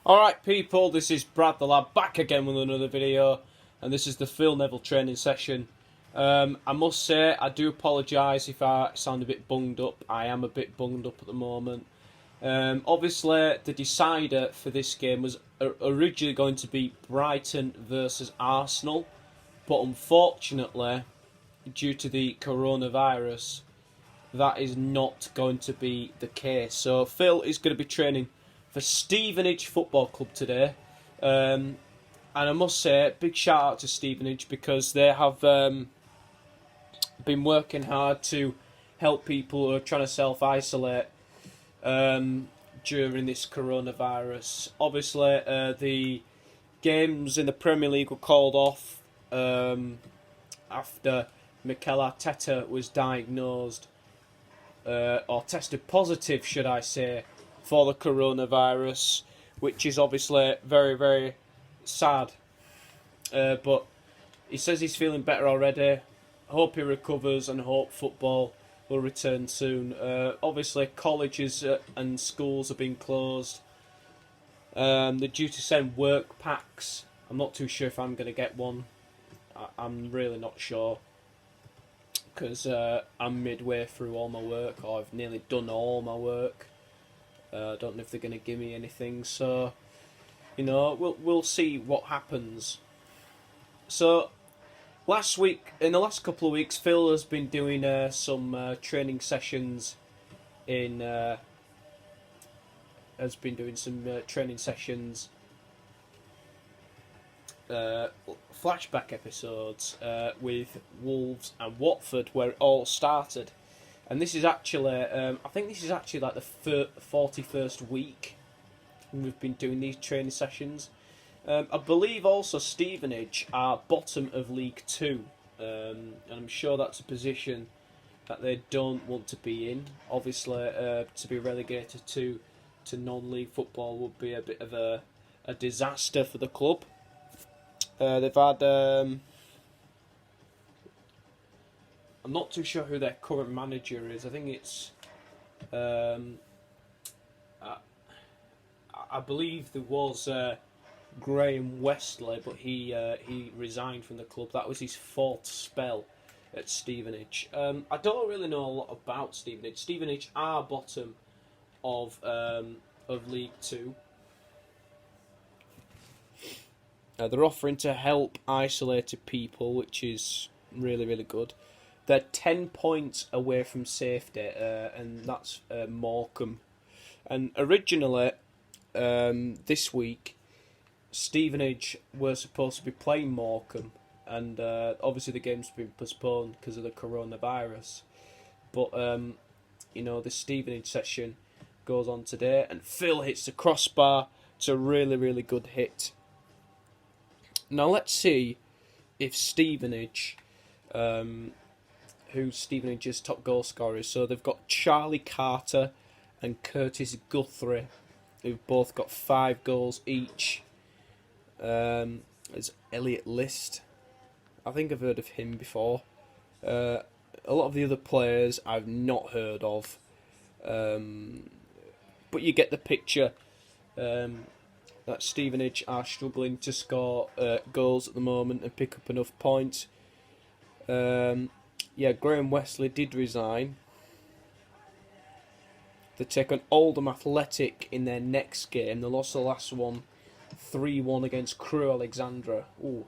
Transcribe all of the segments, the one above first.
Alright people, this is Brad the Lad back again with another video, and this is the Phil Neville training session. I must say, I do apologise if I sound a bit bunged up. I am a bit bunged up at the moment. Obviously, the decider for this game was originally going to be Brighton versus Arsenal, but unfortunately, due to the coronavirus, that is not going to be the case. So Phil is going to be training for Stevenage Football Club today, and I must say, big shout out to Stevenage because they have been working hard to help people who are trying to self-isolate during this coronavirus. Obviously, the games in the Premier League were called off after Mikel Arteta was diagnosed, or tested positive, should I say, for the coronavirus, which is obviously very, very sad. But he says he's feeling better already. Hope he recovers and hope football will return soon. Obviously, colleges and schools have been closed. They're due to send work packs. I'm not too sure if I'm going to get one. I'm really not sure, because I'm midway through all my work, or I've nearly done all my work. I don't know if they're going to give me anything, so we'll see what happens. So last week, in the last couple of weeks, Phil has been doing some training sessions flashback episodes with Wolves and Watford, where it all started. And this is actually, I think this is actually like the 41st week we've been doing these training sessions. I believe also Stevenage are bottom of League 2, and I'm sure that's a position that they don't want to be in. Obviously, to be relegated to non-league football would be a bit of a disaster for the club. They've had... I'm not too sure who their current manager is. I think it's... I believe there was Graham Westley, but he resigned from the club. That was his fourth spell at Stevenage. I don't really know a lot about Stevenage. Stevenage are bottom of League 2. They're offering to help isolated people, which is really, really good. They're 10 points away from safety, and that's Morecambe. And originally, this week, Stevenage were supposed to be playing Morecambe, and obviously the game's been postponed because of the coronavirus. But the Stevenage session goes on today, and Phil hits the crossbar. It's a really, really good hit. Now let's see if Stevenage, who Stevenage's top goal scorer is. So they've got Charlie Carter and Curtis Guthrie, who've both got 5 goals each. There's Elliot List. I think I've heard of him before. A lot of the other players I've not heard of. But you get the picture. That Stevenage are struggling to score goals at the moment and pick up enough points. Graham Westley did resign. They take on Oldham Athletic in their next game. They lost the last one 3-1 against Crewe Alexandra. Ooh,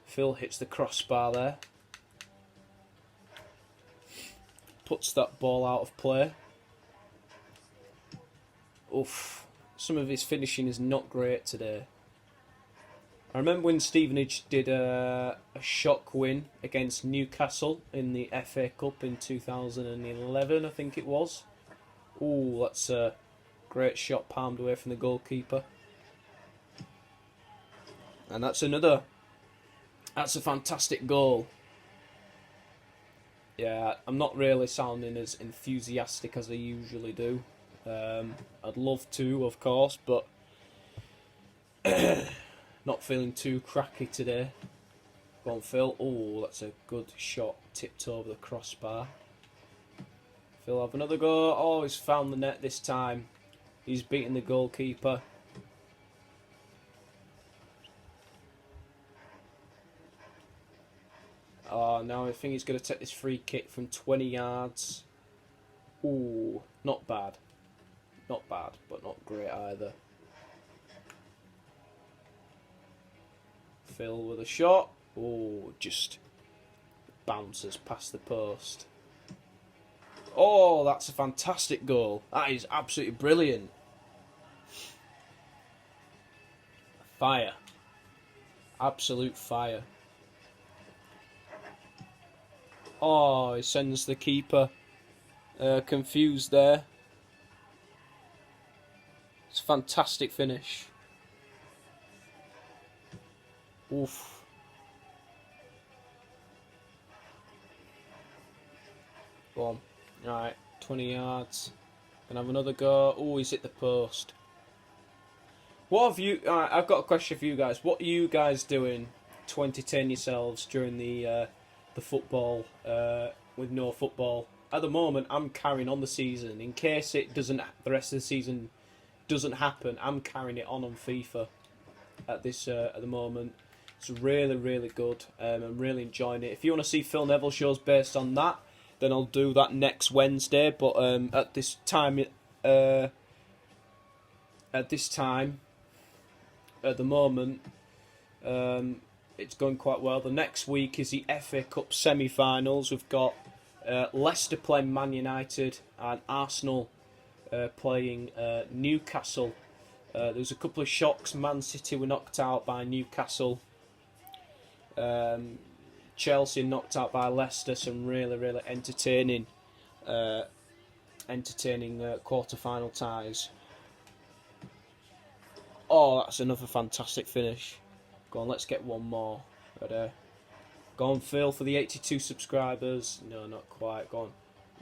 Phil hits the crossbar there. Puts that ball out of play. Oof. Some of his finishing is not great today. I remember when Stevenage did a shock win against Newcastle in the FA Cup in 2011, I think it was. Ooh, that's a great shot palmed away from the goalkeeper. And that's a fantastic goal. Yeah, I'm not really sounding as enthusiastic as I usually do. I'd love to, of course, but not feeling too cracky today. Go on, Phil. Oh, that's a good shot. Tipped over the crossbar. Phil have another go. Oh, he's found the net this time. He's beaten the goalkeeper. now I think he's going to take this free kick from 20 yards. Ooh, not bad. Not bad, but not great either. Phil with a shot. Oh, just bounces past the post. Oh, that's a fantastic goal. That is absolutely brilliant. Fire. Absolute fire. Oh, he sends the keeper confused there. It's a fantastic finish. Oof. Go on. Right, 20 yards. Gonna have another go. Oh, he's hit the post. What have you... I've got a question for you guys. What are you guys doing to entertain yourselves during the football, with no football? At the moment, I'm carrying on the season. In case the rest of the season doesn't happen, I'm carrying it on FIFA at the moment. It's really, really good. I'm really enjoying it. If you want to see Phil Neville shows based on that, then I'll do that next Wednesday. But at this time, at the moment, it's going quite well. The next week is the FA Cup semi-finals. We've got Leicester playing Man United and Arsenal playing Newcastle. There's a couple of shocks. Man City were knocked out by Newcastle. Chelsea knocked out by Leicester. Some really, really entertaining quarter-final ties. Oh, that's another fantastic finish. Go on, let's get one more. Ready? Go on, Phil, for the 82 subscribers. No, not quite. Go on.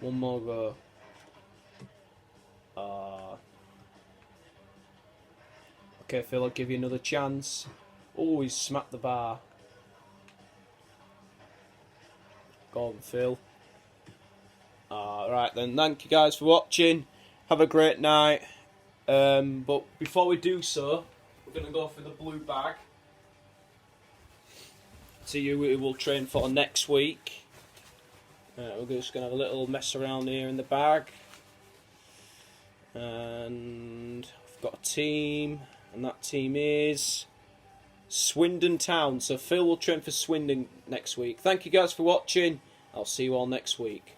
One more go. Okay, Phil, I'll give you another chance. Oh, he's smacked the bar. Go on, Phil. Right then, thank you guys for watching. Have a great night. But before we do so, we're going to go for the blue bag. See you, we will train for next week. We're just going to have a little mess around here in the bag. And we've got a team, and that team is Swindon Town. So Phil will train for Swindon next week. Thank you guys for watching. I'll see you all next week.